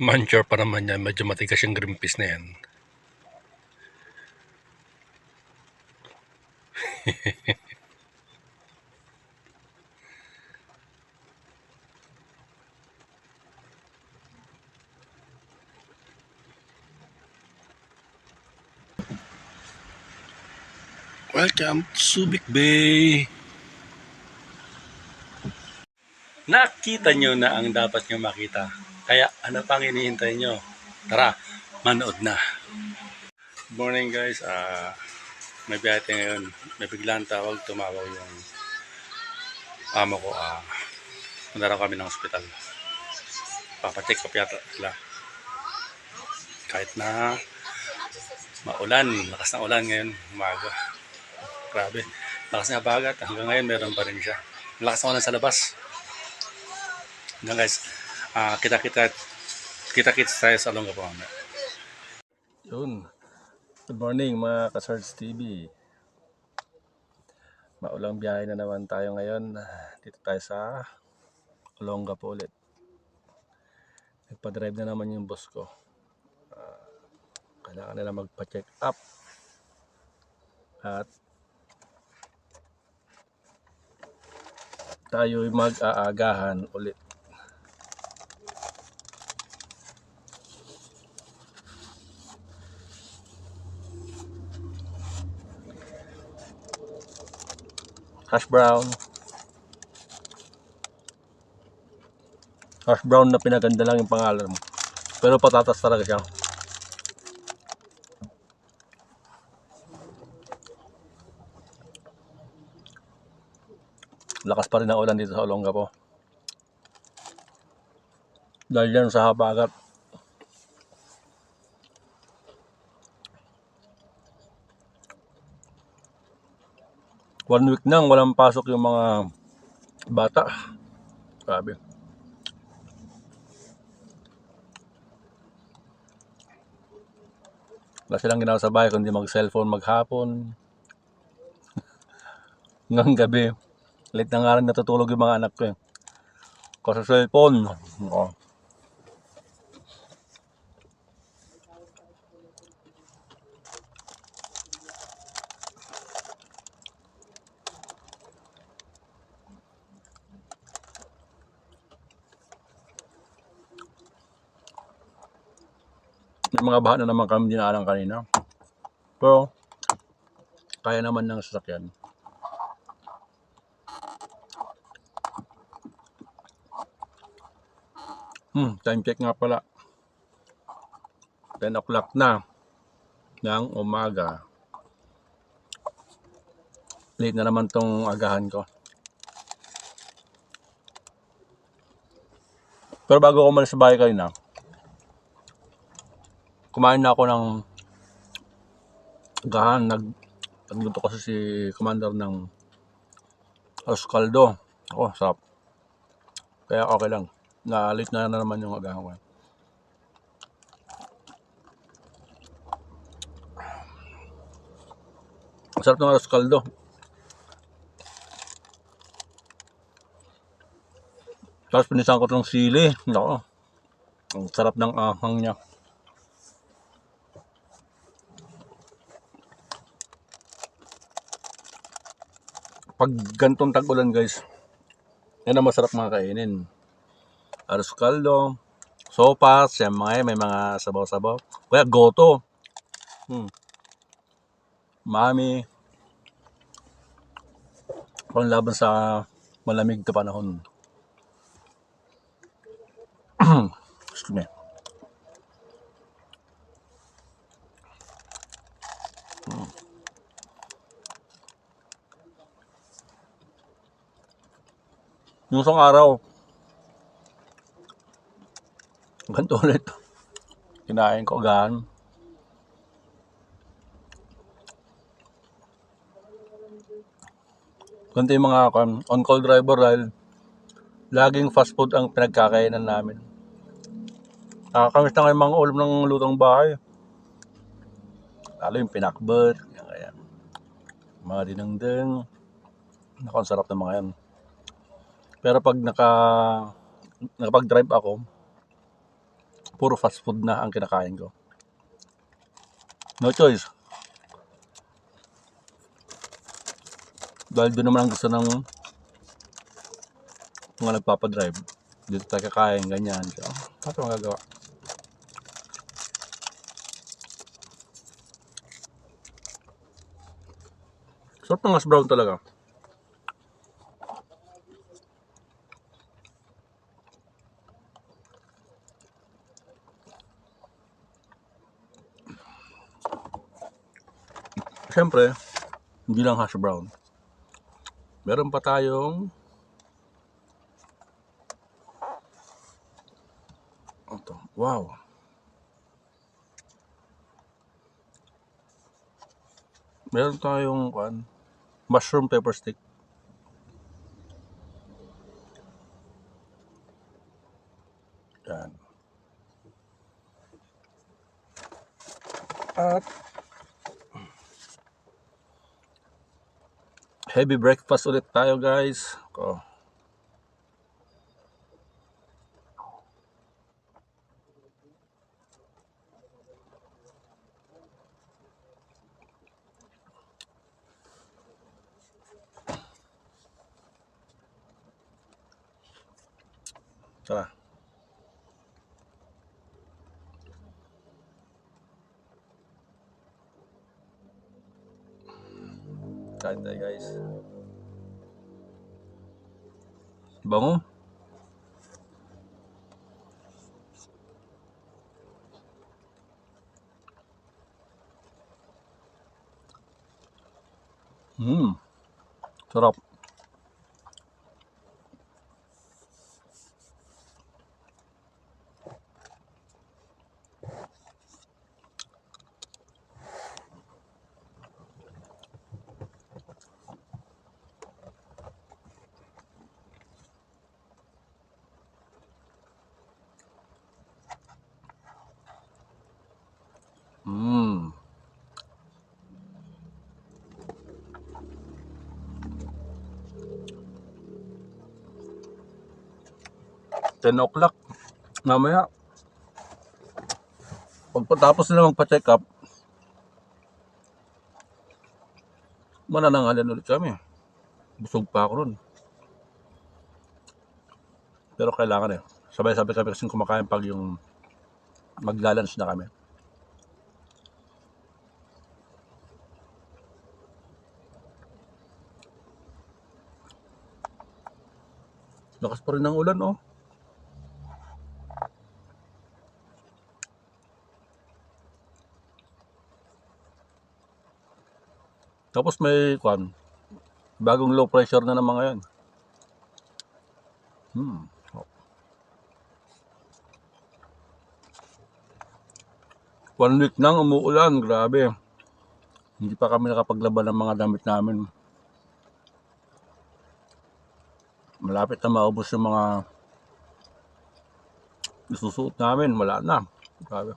Mansure pa naman yan. Medyo matigas yung green peas na yan. Welcome to Subic Bay. Nakita nyo na ang dapat nyo makita. Kaya ano pang hinihintay nyo? Tara, manood na. Good morning guys. May biyahe ngayon. May biglang tawag, tumawag yung amo ko. Punta kami ng ospital. Papacheck up yata sila. Kahit na maulan, lakas na ulan ngayon, umaga. Grabe, lakas na bagat. Hanggang ngayon meron pa rin siya. Lakas na ulan sa labas. Hanggang guys, kita-kits tayo sa Olongapo. Yun. Good morning mga ka-Search TV. Maulang biyahe na naman tayo ngayon. Dito tayo sa Olongapo ulit. Nagpa-drive na naman yung boss ko. Kailangan nila magpa-check up. At tayo'y mag-aagahan ulit. Hash brown. Hash brown na pinaganda lang yung pangalan mo. Pero patatas talaga siya. Lakas pa rin ang ulan dito sa Olongapo. Dahil yan sa habagat. One week nang walang pasok yung mga bata. Grabe. Wala silang ginawa sa bahay kundi mag-cellphone maghapon. Hanggang gabi. Late na nga rin natutulog yung mga anak ko. Kasi cellphone. Oo. May mga baha na naman kami dinaanan kanina. Pero kaya naman ng sasakyan. Time check nga pala. 10 o'clock na ng umaga. Late na naman tong agahan ko. Pero bago ko umalis sa bahay kanina, kumain na ako ng agahan. Nagluto kasi si Commander ng arroz caldo. Sarap. Kaya okay lang. Late na naman yung agahan ko. Sarap ng arroz caldo. Tapos pinisan ko itong sili. Nako. Ang sarap ng ahang niya. Pag gantong tag-ulan guys, yan ang masarap mga kainin. Arroz caldo, sopas, yan may mga sabaw-sabaw. Kaya goto. Mami. Panglaban sa malamig na panahon. Excuse me. Yung isang araw, ganito ulit. Kinain ko agahan. Ganito yung mga on-call driver dahil laging fast food ang pinagkakainan namin. Nakakamiss na ngayon mga ulam ng lutong bahay. Lalo yung pinakbet, yan. Mga dinengdeng. Naku, ang sarap ng mga yan. Pero pag nakapag-drive ako, puro fast food na ang kinakain ko. No choice. Dahil doon naman ang gusto ng mga nagpapadrive. Dito tayo kakain, ganyan. So, ano magagawa? Sarap ng hash brown talaga. Siyempre, hindi lang hash brown. Meron pa tayong ito. Wow. Meron tayong mushroom pepper stick. Yan. At heavy breakfast ulit tayo, guys. Tara. Kain tayo, guys. Bango. Sarap. Mmm. 10 o'clock. Mamaya, pagpatapos nila magpa-check up, manananghalan ulit kami. Busog pa ako ron. Pero kailangan sabay-sabay kami kasing kumakain pag yung magla-lunch na kami. Lakas pa rin ng ulan, oh. Tapos may bagong low pressure na naman ngayon. 1 week nang umuulan, grabe. Hindi pa kami nakapaglaban ng mga damit namin. Malapit na maubos yung mga isusuot namin, wala na. Grabe.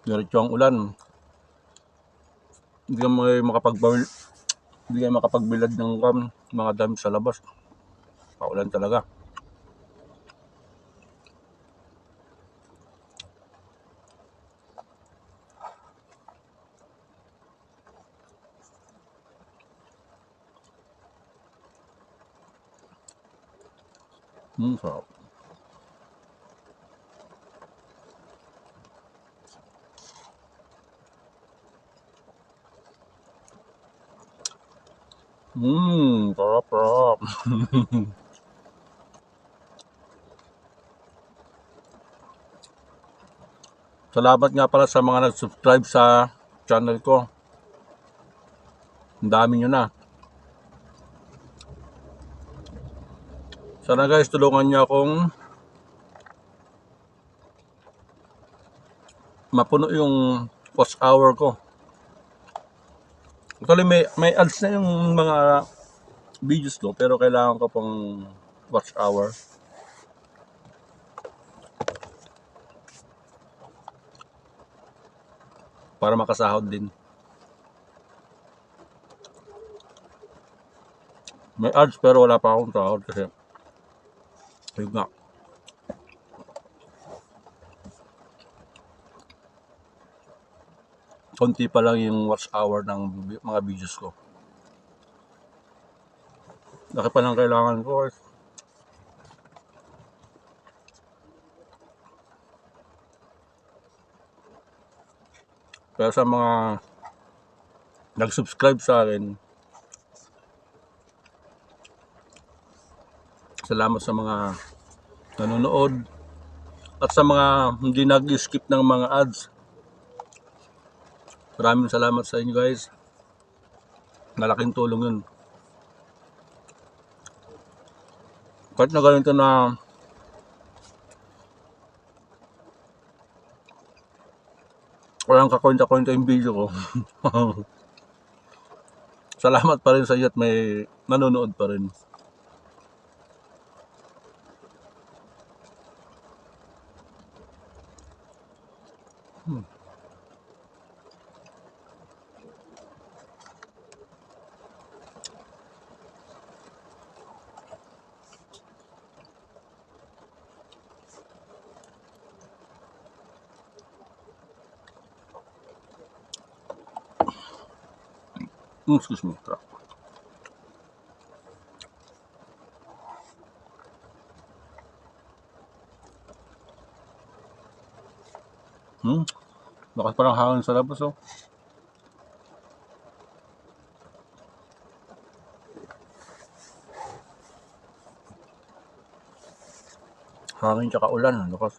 Diretso ang ulan. Hindi kayo makapagbilad ng mga damit sa labas. Paulan talaga. Sarap. Sarap. Salamat nga pala sa mga nag-subscribe sa channel ko. Ang dami nyo na. Sana guys, tulungan nyo akong mapuno yung watch hour ko. Actually, may ads na yung mga videos ko, pero kailangan ko pang watch hour. Para makasahod din. May ads pero wala pa akong sahod kasi Yun nga. Konti pa lang yung watch hour ng mga videos ko. Laki pa lang kailangan ko. Kaya sa mga nag-subscribe sa akin, salamat sa mga nanonood at sa mga hindi nag-skip ng mga ads. Maraming salamat sa inyo guys. Malaking tulong yun. Kahit na ganito na walang kakwenta-kwenta yung video ko. Salamat pa rin sa iyo at may nanonood pa rin. Excuse me. Lakas parang hangin sa labas oh. Hangin tsaka ulan. Lakas.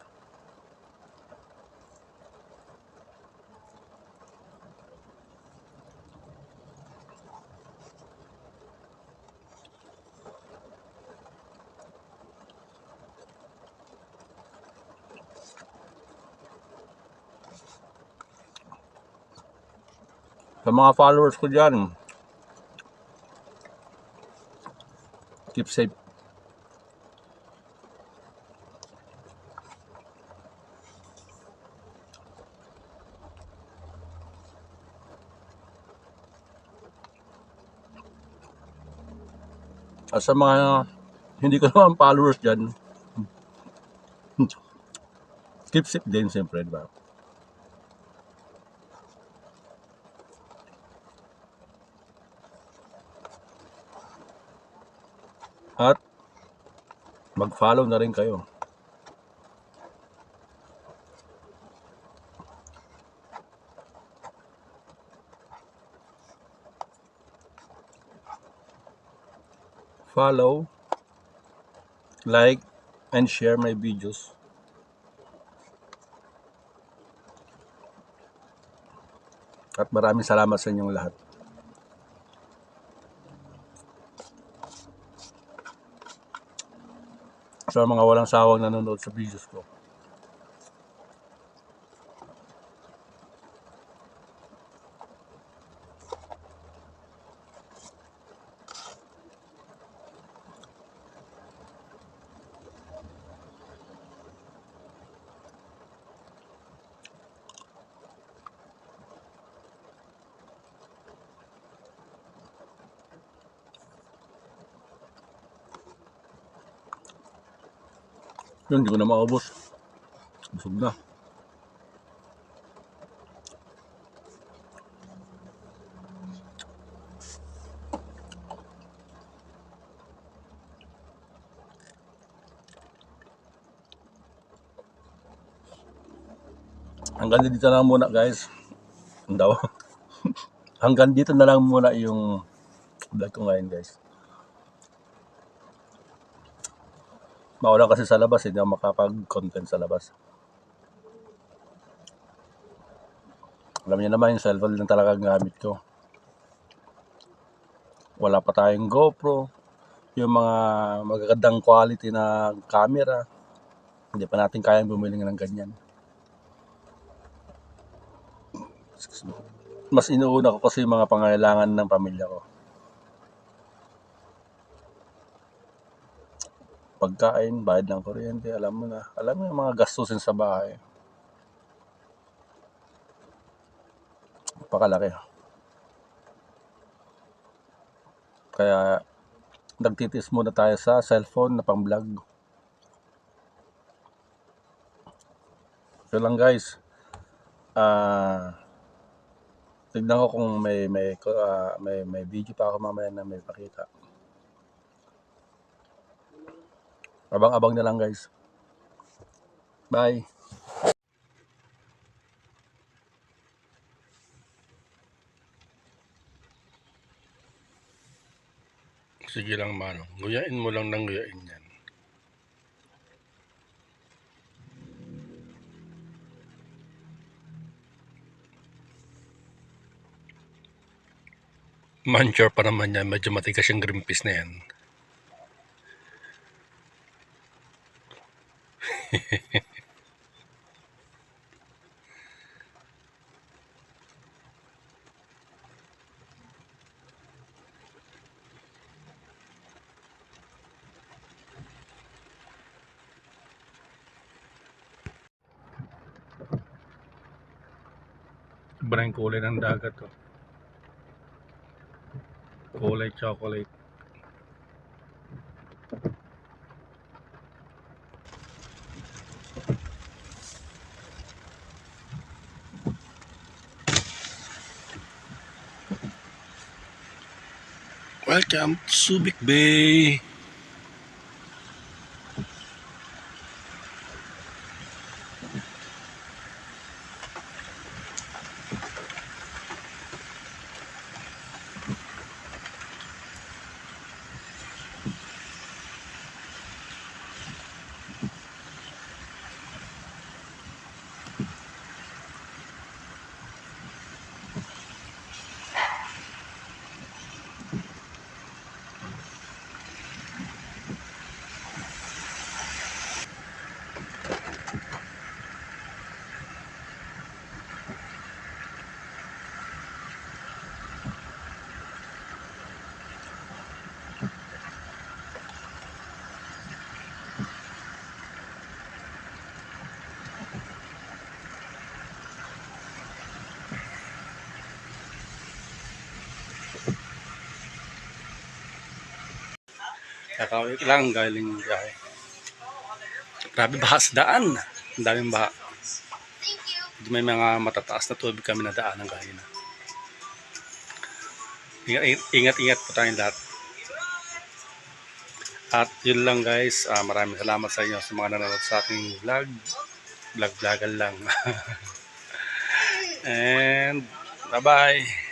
Sa mga followers ko dyan, keep safe. At sa mga hindi ko naman followers dyan, keep safe din siyempre, diba? At mag-follow na rin kayo. Follow, like, and share my videos. At maraming salamat sa inyong lahat. Sa mga walang sawang nanonood sa videos ko. Yun, hindi ko na maubos. Busog na. Hanggang dito na lang muna guys. Ang daw. Hanggang dito na lang muna yung vlog ko ngayon guys. Maulan kasi sa labas, hindi ako makapag-content sa labas. Alam niyo naman yung cellphone lang talaga gamit ko. Wala pa tayong GoPro. Yung mga magagandang quality na camera. Hindi pa natin kayang bumili ng ganyan. Mas inuuna ko kasi yung mga pangailangan ng pamilya ko. Pagkain, bayad ng kuryente, alam mo na. Alam mo yung mga gastusin sa bahay. Pakalaki. Kaya nagtitis muna tayo sa cellphone na pang-vlog. So lang guys, tignan ko kung may video pa ako mamaya na may pakita. Abang-abang na lang guys. Bye. Sige lang Manong, nguyain mo lang ng nguyain yan. Mansure pa naman yan, medyo matigas yung green peas na yan. Iba yung kulay ng dagat to. Kulay chocolate. Welcome to Subic Bay. Kakawin lang galing biyahe. Grabe baha sa daan. Ang daming baha. May mga matataas na tubig kami na daan ng kanina. Ingat-ingat po tayong lahat. At yun lang guys, maraming salamat sa inyo sa mga nanonood sa aking vlog. Vlog-vlogan lang. And bye-bye.